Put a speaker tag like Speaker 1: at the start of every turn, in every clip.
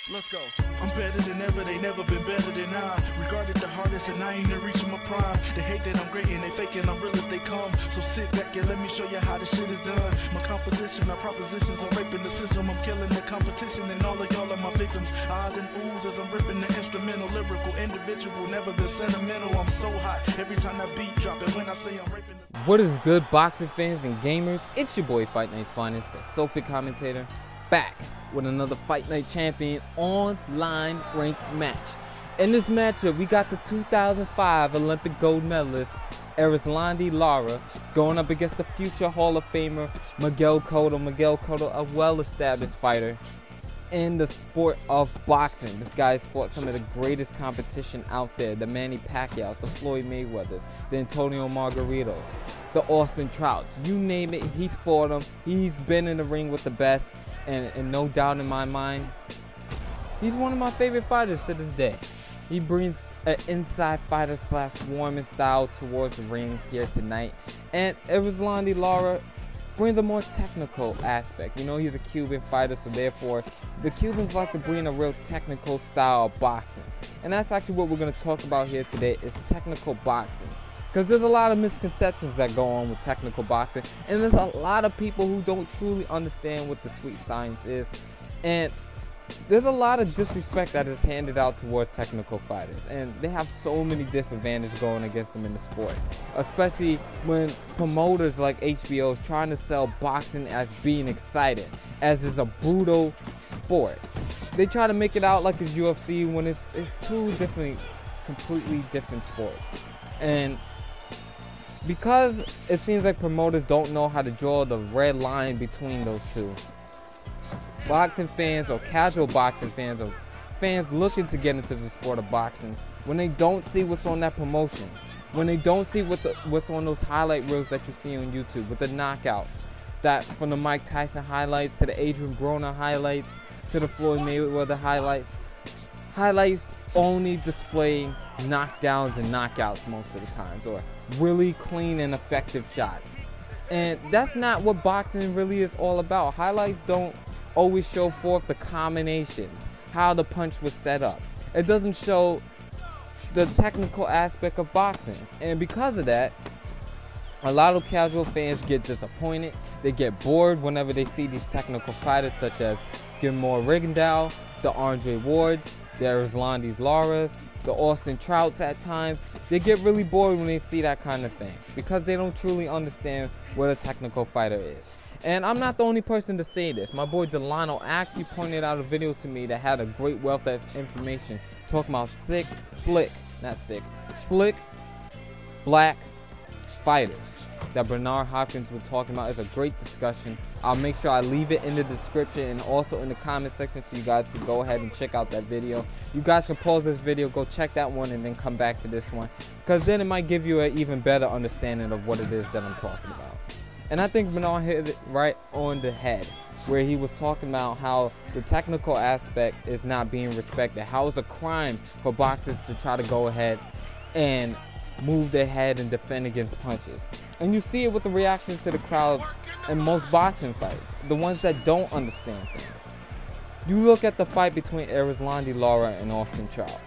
Speaker 1: Let's go. I'm better than ever, they never been better than I. Regarded the hardest and I ain't even reaching my prime. They hate that I'm great and they faking I'm real as they come. So sit back and let me show you how this shit is done. My composition, my propositions, I'm raping the system. I'm killing the competition and all of y'all are my victims. Eyes and oohs as I'm ripping the instrumental, lyrical, individual, never been sentimental. I'm so hot every time that beat drop, and when I say I'm raping the...
Speaker 2: What is good, boxing fans and gamers? It's your boy Fight Night's Finest, the Sophie commentator, back with another Fight Night Champion online ranked match. In this matchup, we got the 2005 Olympic gold medalist Erislandy Lara going up against the future Hall of Famer Miguel Cotto. Miguel Cotto, a well-established fighter in the sport of boxing. This guy's fought some of the greatest competition out there: the Manny Pacquiao's, the Floyd Mayweathers, the Antonio Margaritos, the Austin Trouts, you name it, he's fought them. He's been in the ring with the best, and no doubt in my mind, he's one of my favorite fighters to this day. He brings an inside fighter slash swarming style towards the ring here tonight, and Erislandy Lara brings a more technical aspect. You know, he's a Cuban fighter, so therefore the Cubans like to bring a real technical style of boxing, and that's actually what we're going to talk about here today, is technical boxing. Because there's a lot of misconceptions that go on with technical boxing, and there's a lot of people who don't truly understand what the sweet science is, and there's a lot of disrespect that is handed out towards technical fighters, and they have so many disadvantages going against them in the sport, especially when promoters like HBO is trying to sell boxing as being exciting, as is a brutal sport. They try to make it out like it's UFC when it's two completely different sports. And because it seems like promoters don't know how to draw the red line between those two, boxing fans or casual boxing fans or fans looking to get into the sport of boxing, when they don't see what's on that promotion, when they don't see what's on those highlight reels that you see on YouTube with the knockouts, that from the Mike Tyson highlights to the Adrian Broner highlights to the Floyd Mayweather highlights only display knockdowns and knockouts most of the times, or really clean and effective shots. And that's not what boxing really is all about. Highlights don't always show forth the combinations, how the punch was set up. It doesn't show the technical aspect of boxing. And because of that, a lot of casual fans get disappointed. They get bored whenever they see these technical fighters such as Gilmore Rigondeaux, the Andre Wards, the Erislandy Laras, the Austin Trouts at times. They get really bored when they see that kind of thing because they don't truly understand what a technical fighter is. And I'm not the only person to say this. My boy Delano actually pointed out a video to me that had a great wealth of information talking about slick black fighters that Bernard Hopkins was talking about. It's a great discussion. I'll make sure I leave it in the description and also in the comment section so you guys can go ahead and check out that video. You guys can pause this video, go check that one, and then come back to this one, because then it might give you an even better understanding of what it is that I'm talking about. And I think Bernard hit it right on the head, where he was talking about how the technical aspect is not being respected, how it's a crime for boxers to try to go ahead and move their head and defend against punches. And you see it with the reaction to the crowd in most boxing fights, the ones that don't understand things. You look at the fight between Erislandy Lara and Austin Trout.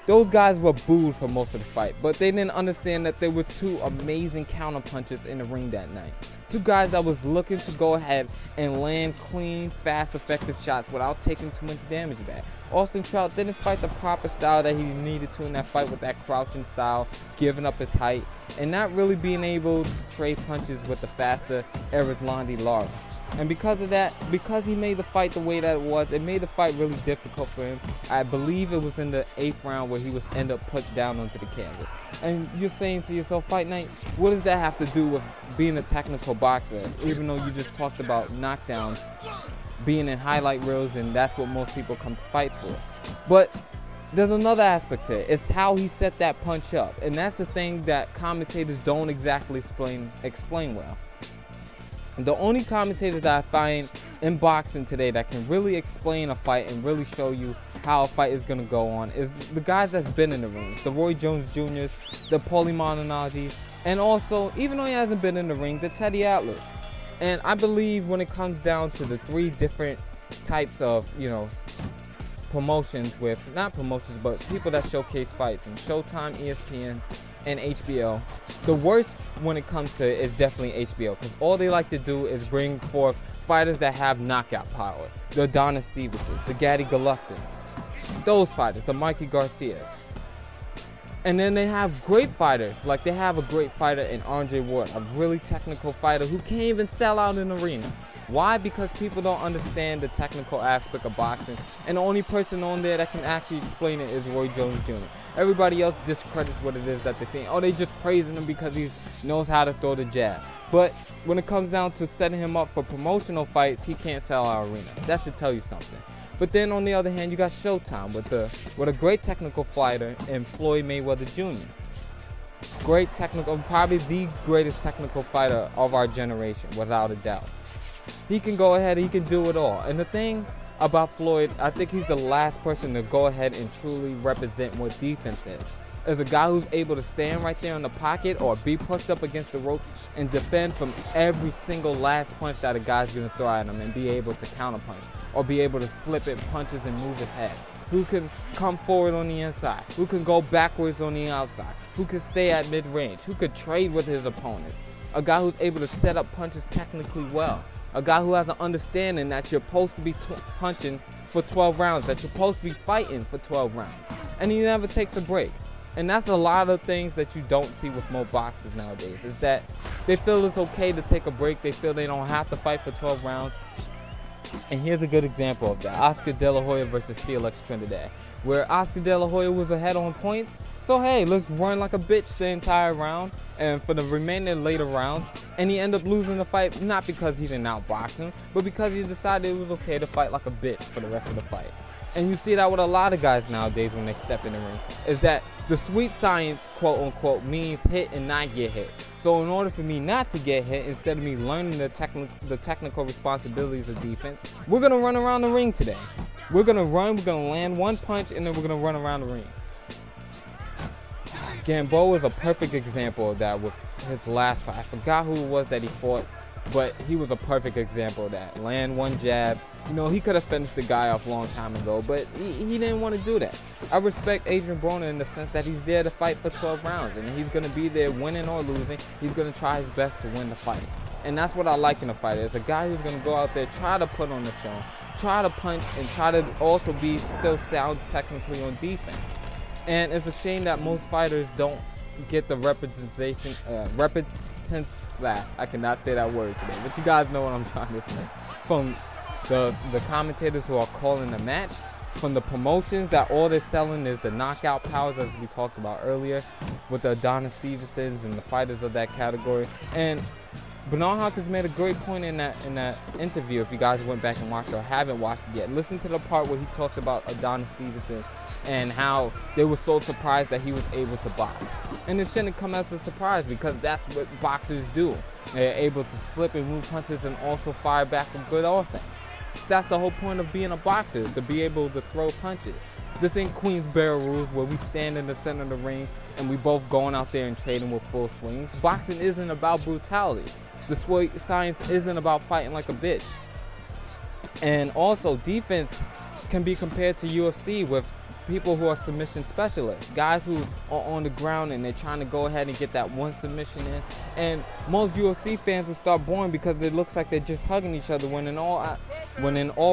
Speaker 2: Those guys were booed for most of the fight, but they didn't understand that there were two amazing counter punches in the ring that night. Two guys that was looking to go ahead and land clean, fast, effective shots without taking too much damage back. Austin Trout didn't fight the proper style that he needed to in that fight, with that crouching style, giving up his height, and not really being able to trade punches with the faster Erislandy Lara. And because of that, because he made the fight the way that it was, it made the fight really difficult for him. I believe it was in the 8th round where he was ended up put down onto the canvas. And you're saying to yourself, Fight Night, what does that have to do with being a technical boxer? Even though you just talked about knockdowns being in highlight reels, and that's what most people come to fight for. But there's another aspect to it. It's how he set that punch up. And that's the thing that commentators don't exactly explain well. The only commentators that I find in boxing today that can really explain a fight and really show you how a fight is going to go on is the guys that's been in the rings, the Roy Jones Jr.'s, the Paulie Malignaggi's, and also, even though he hasn't been in the ring, the Teddy Atlas. And I believe when it comes down to the three different types of, promotions with, not promotions, but people that showcase fights in Showtime, ESPN, and HBO. The worst when it comes to it is definitely HBO, because all they like to do is bring forth fighters that have knockout power. The Adonis Stevensons, the Gatti Golovkins, those fighters, the Mikey Garcias. And then they have great fighters, like they have a great fighter in Andre Ward, a really technical fighter who can't even sell out an arena. Why? Because people don't understand the technical aspect of boxing, and the only person on there that can actually explain it is Roy Jones Jr. Everybody else discredits what it is that they're saying. Oh, they just praising him because he knows how to throw the jab. But when it comes down to setting him up for promotional fights, he can't sell our arena. That should tell you something. But then on the other hand, you got Showtime with a great technical fighter in Floyd Mayweather Jr. Great technical, probably the greatest technical fighter of our generation, without a doubt. He can go ahead, he can do it all. And the thing about Floyd, I think he's the last person to go ahead and truly represent what defense is. As a guy who's able to stand right there in the pocket or be pushed up against the rope and defend from every single last punch that a guy's gonna throw at him, and be able to counterpunch or be able to slip in punches and move his head. Who can come forward on the inside, who can go backwards on the outside, who can stay at mid-range, who could trade with his opponents. A guy who's able to set up punches technically well. A guy who has an understanding that you're supposed to be punching for 12 rounds, that you're supposed to be fighting for 12 rounds. And he never takes a break. And that's a lot of things that you don't see with most boxers nowadays, is that they feel it's okay to take a break. They feel they don't have to fight for 12 rounds. And here's a good example of that. Oscar De La Hoya versus Felix Trinidad, where Oscar De La Hoya was ahead on points. So hey, let's run like a bitch the entire round and for the remaining later rounds. And he ended up losing the fight, not because he didn't outbox him, but because he decided it was okay to fight like a bitch for the rest of the fight. And you see that with a lot of guys nowadays when they step in the ring, is that the sweet science, quote unquote, means hit and not get hit. So in order for me not to get hit, instead of me learning the technical responsibilities of defense, we're gonna run around the ring today. We're gonna land one punch, and then we're gonna run around the ring. Gamboa is a perfect example of that with his last fight. I forgot who it was that he fought, but he was a perfect example of that. Land one jab. You know, he could have finished the guy off a long time ago, but he didn't want to do that. I respect Adrian Broner in the sense that he's there to fight for 12 rounds, and he's going to be there winning or losing. He's going to try his best to win the fight. And that's what I like in a fighter. It's a guy who's going to go out there, try to put on the show, try to punch, and try to also be still sound technically on defense. And it's a shame that most fighters don't get the representation, I cannot say that word today, but you guys know what I'm trying to say. From the commentators who are calling the match, from the promotions that all they're selling is the knockout powers, as we talked about earlier, with the Adonis Stevensons and the fighters of that category. And Bernard Hopkins made a great point in that interview. If you guys went back and watched or haven't watched it yet, listen to the part where he talked about Adonis Stevenson and how they were so surprised that he was able to box. And it shouldn't come as a surprise, because that's what boxers do. They're able to slip and move punches and also fire back with good offense. That's the whole point of being a boxer, is to be able to throw punches. This ain't Queensborough rules where we stand in the center of the ring and we both going out there and trading with full swings. Boxing isn't about brutality. The science isn't about fighting like a bitch. And also, defense can be compared to UFC with people who are submission specialists, guys who are on the ground and they're trying to go ahead and get that one submission in. And most UFC fans will start boring because it looks like they're just hugging each other, when in all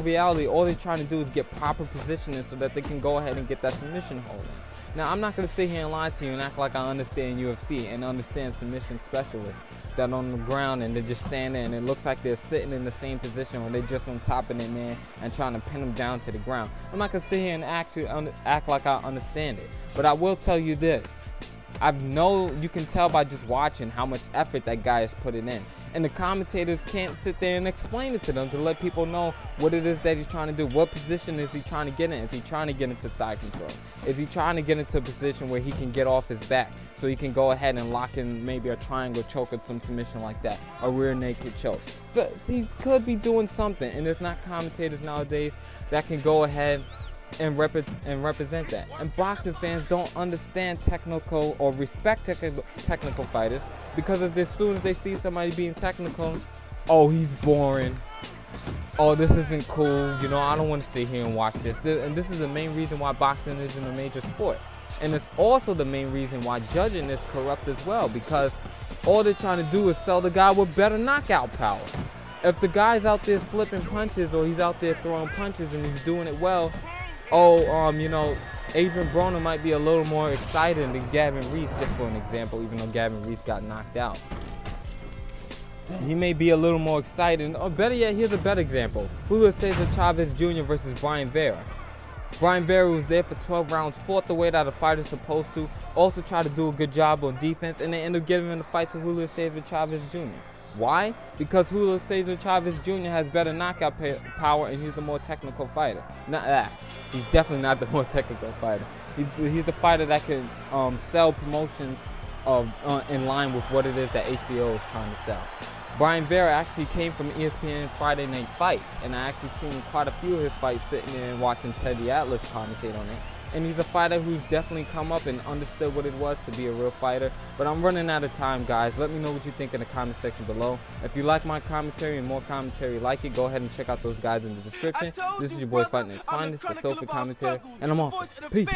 Speaker 2: reality, all they're trying to do is get proper positioning so that they can go ahead and get that submission hold in. Now, I'm not going to sit here and lie to you and act like I understand UFC and understand submission specialists that are on the ground and they just stand there and it looks like they're sitting in the same position, or they're just on top of their man and trying to pin them down to the ground. I'm not going to sit here and actually act like I understand it. But I will tell you this. You can tell by just watching how much effort that guy is putting in. And the commentators can't sit there and explain it to them to let people know what it is that he's trying to do. What position is he trying to get in? Is he trying to get into side control? Is he trying to get into a position where he can get off his back so he can go ahead and lock in maybe a triangle choke or some submission like that, a rear naked choke? So he could be doing something, and there's not commentators nowadays that can go ahead and represent that. And boxing fans don't understand technical or respect technical fighters, because as soon as they see somebody being technical, oh, he's boring. oh, this isn't cool, you know, I don't want to sit here and watch this. And this is the main reason why boxing isn't a major sport. And it's also the main reason why judging is corrupt as well, because all they're trying to do is sell the guy with better knockout power. If the guy's out there slipping punches, or he's out there throwing punches and he's doing it well, oh, you know, Adrian Broner might be a little more excited than Gavin Reese, just for an example, even though Gavin Reese got knocked out. He may be a little more excited. Or better yet, here's a better example. Julio Cesar Chavez Jr. versus Brian Vera. Brian Vera was there for 12 rounds, fought the way that a fighter's supposed to, also tried to do a good job on defense, and they ended up giving the fight to Julio Cesar Chavez Jr. Why? Because Julio Cesar Chavez Jr. has better knockout power, and he's the more technical fighter. Not that. He's definitely not the more technical fighter. He's the fighter that can sell promotions in line with what it is that HBO is trying to sell. Brian Vera actually came from ESPN's Friday Night Fights, and I actually seen quite a few of his fights sitting there and watching Teddy Atlas commentate on it. And he's a fighter who's definitely come up and understood what it was to be a real fighter. But I'm running out of time, guys. Let me know what you think in the comment section below. If you like my commentary and more commentary like it, go ahead and check out those guys in the description. This is your boy FightNightsFinest, the Sofa Commentator, and I'm off. Peace.